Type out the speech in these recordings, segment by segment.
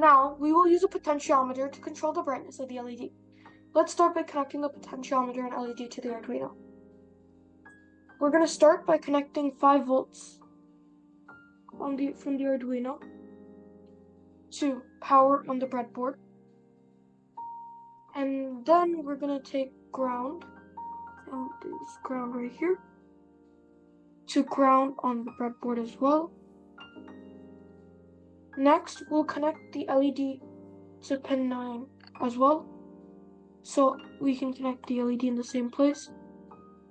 Now, we will use a potentiometer to control the brightness of the LED. Let's start by connecting the potentiometer and LED to the Arduino. We're going to start by connecting 5 volts from the Arduino to power on the breadboard. And then we're going to take ground, and there's ground right here, to ground on the breadboard as well. Next, we'll connect the LED to pin 9 as well, so we can connect the LED in the same place.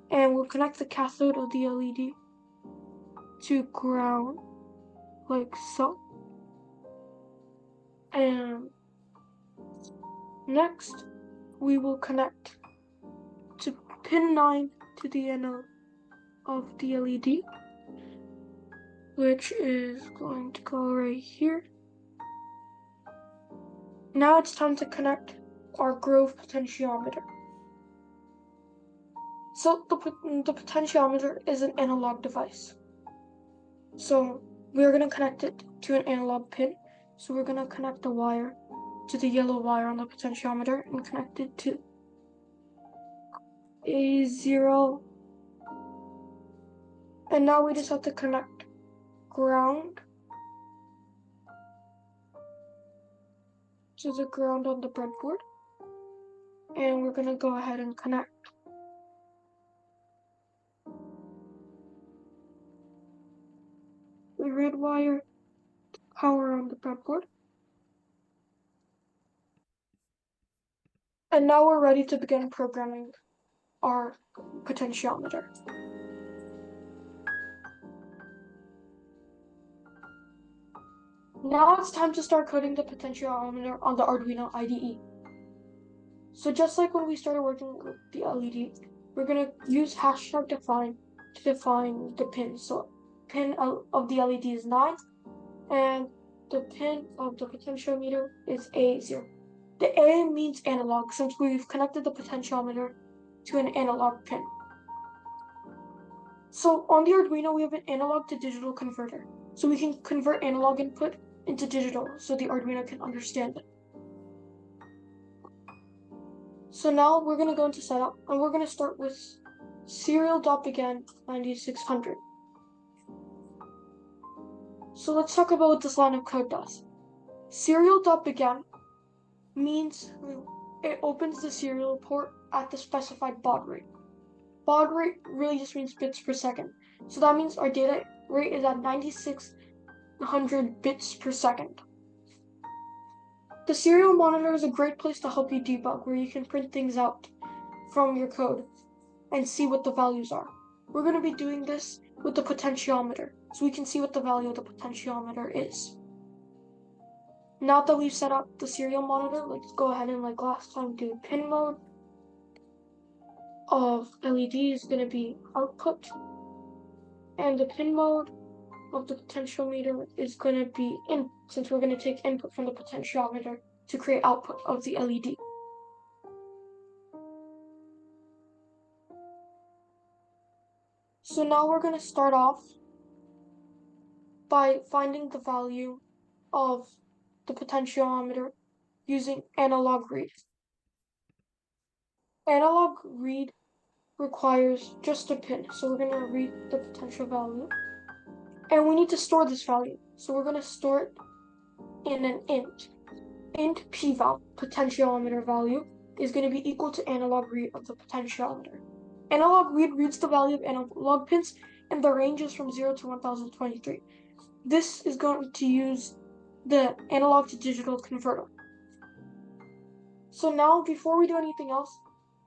And we'll connect the cathode of the LED to ground, like so. And next, we will connect to pin 9 to the anode of the LED, which is going to go right here. Now it's time to connect our Grove potentiometer. So the potentiometer is an analog device. So we're going to connect it to an analog pin. So we're going to connect the wire to the yellow wire on the potentiometer and connect it to A0. And now we just have to connect ground to the ground on the breadboard. And we're going to go ahead and connect the red wire to power on the breadboard. And now we're ready to begin programming our potentiometer. Now it's time to start coding the potentiometer on the Arduino IDE. So just like when we started working with the LED, we're going to use #define to define the pin. So pin of the LED is 9, and the pin of the potentiometer is A0. The A means analog, since we've connected the potentiometer to an analog pin. So on the Arduino, we have an analog to digital converter. So we can convert analog input into digital so the Arduino can understand it. So now we're going to go into setup, and we're going to start with serial.begin 9600. So let's talk about what this line of code does. Serial.begin means it opens the serial port at the specified baud rate. Baud rate really just means bits per second. So that means our data rate is at 9600 bits per second. The serial monitor is a great place to help you debug, where you can print things out from your code and see what the values are. We're going to be doing this with the potentiometer, so we can see what the value of the potentiometer is. Now that we've set up the serial monitor, let's go ahead and, like last time, do pin mode of LED is going to be output, and the pin mode of the potentiometer is going to be in, since we're going to take input from the potentiometer to create output of the LED. So now we're going to start off by finding the value of the potentiometer using analog read. Analog read requires just a pin, so we're going to read the potential value. And we need to store this value, so we're going to store it in an int. Int pval, potentiometer value, is going to be equal to analog read of the potentiometer. Analog read reads the value of analog pins, and the range is from 0 to 1023. This is going to use the analog to digital converter. So now, before we do anything else,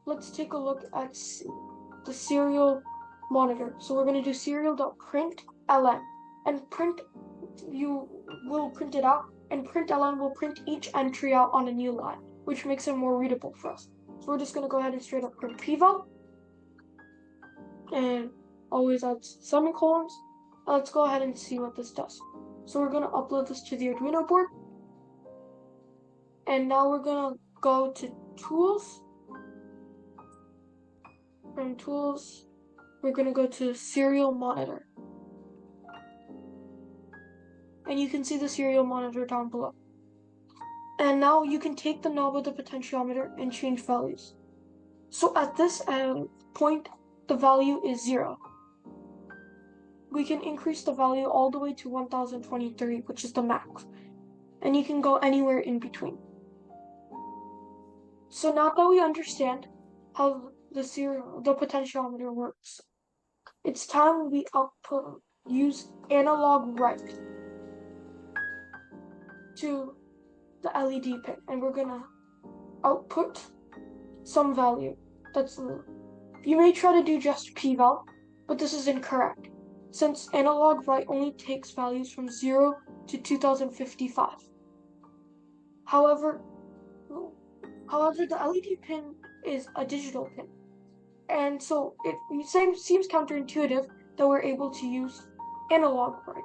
let's take a look at the serial monitor. So we're going to do serial.println, and print, you will print it out, and println will print each entry out on a new line, which makes it more readable for us. So we're just going to go ahead and straight up print pval, and always add semicolons. Let's go ahead and see what this does. So we're going to upload this to the Arduino board, and now we're going to go to tools. From tools, we're going to go to serial monitor, and you can see the serial monitor down below. And now you can take the knob of the potentiometer and change values. So at this point, the value is 0. We can increase the value all the way to 1023, which is the max. And you can go anywhere in between. So now that we understand how the potentiometer works, it's time we use analog write to the LED pin, and we're gonna output some value. You may try to do just p-val, but this is incorrect, since analog write only takes values from 0 to 2055. However, the LED pin is a digital pin, and so it seems counterintuitive that we're able to use analog write.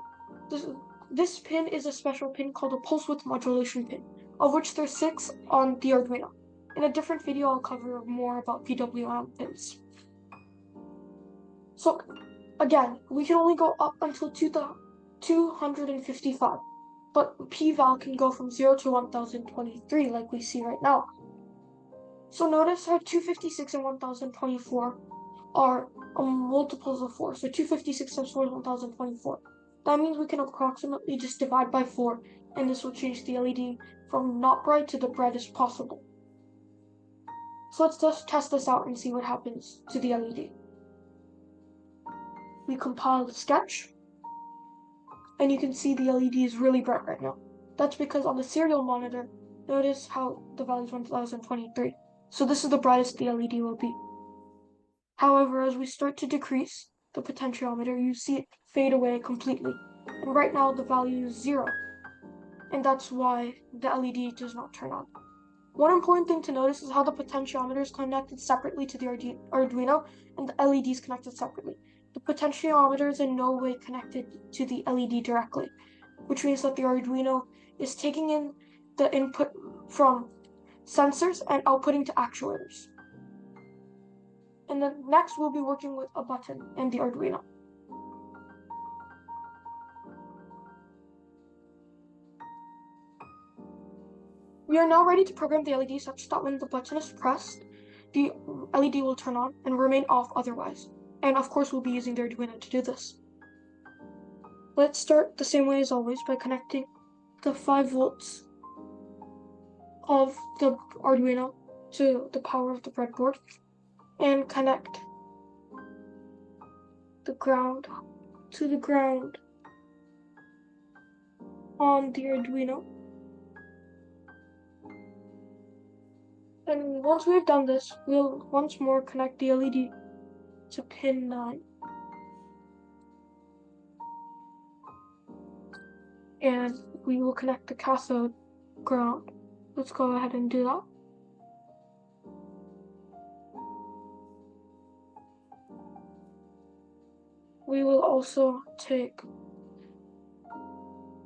This pin is a special pin called a pulse width modulation pin, of which there's 6 on the Arduino. In a different video, I'll cover more about PWM pins. So again, we can only go up until 255, but p-val can go from 0 to 1023 like we see right now. So notice how 256 and 1024 are multiples of 4. So 256 times 4 is 1024. That means we can approximately just divide by 4, and this will change the LED from not bright to the brightest possible. So let's just test this out and see what happens to the LED. We compile the sketch, and you can see the LED is really bright right now. That's because on the serial monitor, notice how the value is 1023. So this is the brightest the LED will be. However, as we start to decrease the potentiometer, you see it fade away completely. And right now the value is 0. And that's why the LED does not turn on. One important thing to notice is how the potentiometer is connected separately to the Arduino and the LED is connected separately. The potentiometer is in no way connected to the LED directly, which means that the Arduino is taking in the input from sensors and outputting to actuators. And then next we'll be working with a button and the Arduino. We are now ready to program the LED such that when the button is pressed, the LED will turn on and remain off otherwise. And of course we'll be using the Arduino to do this. Let's start the same way as always by connecting the 5 volts of the Arduino to the power of the breadboard and connect the ground to the ground on the Arduino. And once we've done this, we'll once more connect the LED to pin 9. And we will connect the cathode ground. Let's go ahead and do that. We will also take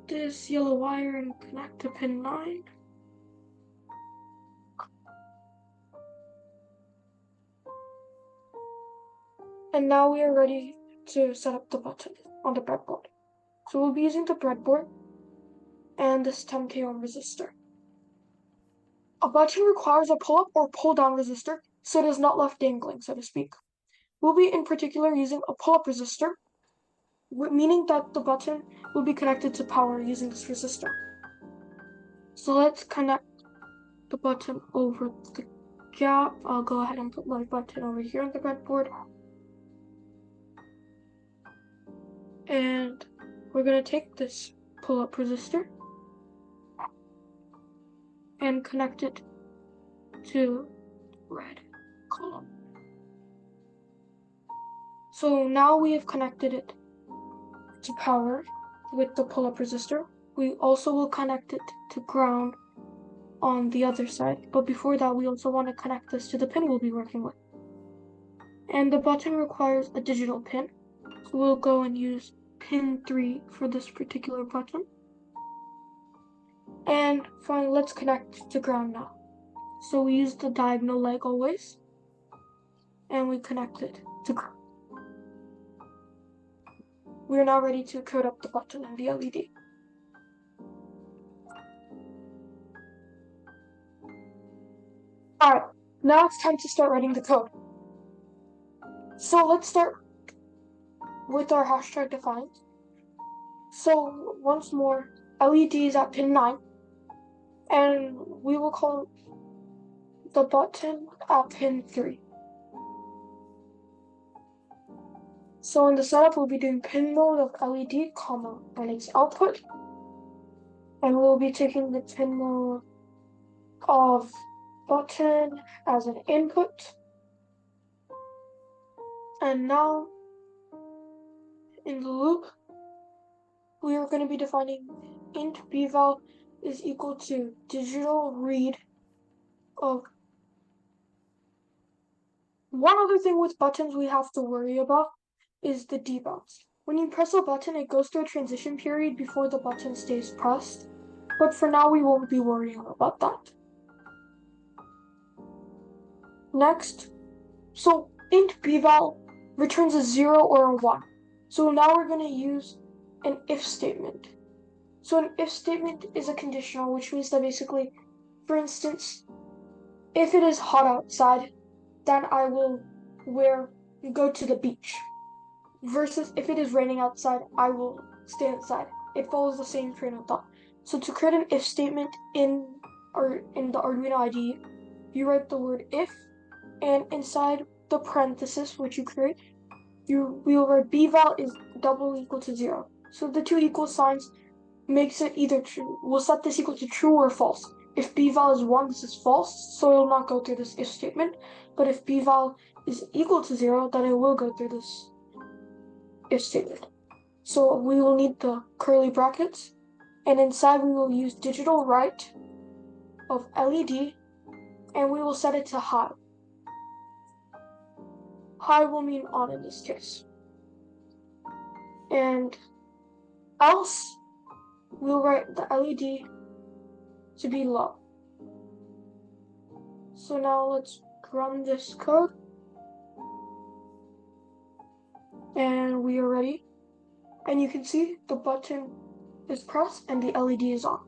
this yellow wire and connect to pin 9. And now we are ready to set up the button on the breadboard. So we'll be using the breadboard and this 10k ohm resistor. A button requires a pull-up or pull-down resistor, so it is not left dangling, so to speak. We'll be in particular using a pull-up resistor, meaning that the button will be connected to power using this resistor. So let's connect the button over the gap. I'll go ahead and put my button over here on the breadboard. And we're going to take this pull-up resistor and connect it to red column. So now we have connected it to power with the pull-up resistor. We also will connect it to ground on the other side, but before that we also want to connect this to the pin we'll be working with. And the button requires a digital pin, so we'll go and use pin 3 for this particular button. And finally, let's connect to ground now. So we use the diagonal leg always, and we connect it to ground. We are now ready to code up the button and the LED. Alright, now it's time to start writing the code. So let's start with our hashtag defined. So once more, LED is at pin 9, and we will call the button at pin 3. So in the setup, we'll be doing pin mode of LED, comma, and its output. And we'll be taking the pin mode of button as an input. And now, in the loop, we are going to be defining int bval is equal to digital read of. One other thing with buttons we have to worry about is the debounce. When you press a button, it goes through a transition period before the button stays pressed. But for now, we won't be worrying about that. Next, so int bval returns a 0 or a 1. So now we're going to use an if statement. So an if statement is a conditional, which means that basically, for instance, if it is hot outside, then I will go to the beach. Versus if it is raining outside, I will stay inside. It follows the same train of thought. So to create an if statement in the Arduino IDE, you write the word if, and inside the parenthesis which you create, we will write bval is double equal to 0. So the two equal signs makes it either true. We'll set this equal to true or false. If bval is 1, this is false, so it will not go through this if statement. But if bval is equal to 0, then it will go through this if statement. So we will need the curly brackets, and inside we will use digital write of LED, and we will set it to high. High will mean on in this case. And else, we'll write the LED to be low. So now let's run this code. And we are ready. And you can see the button is pressed and the LED is on.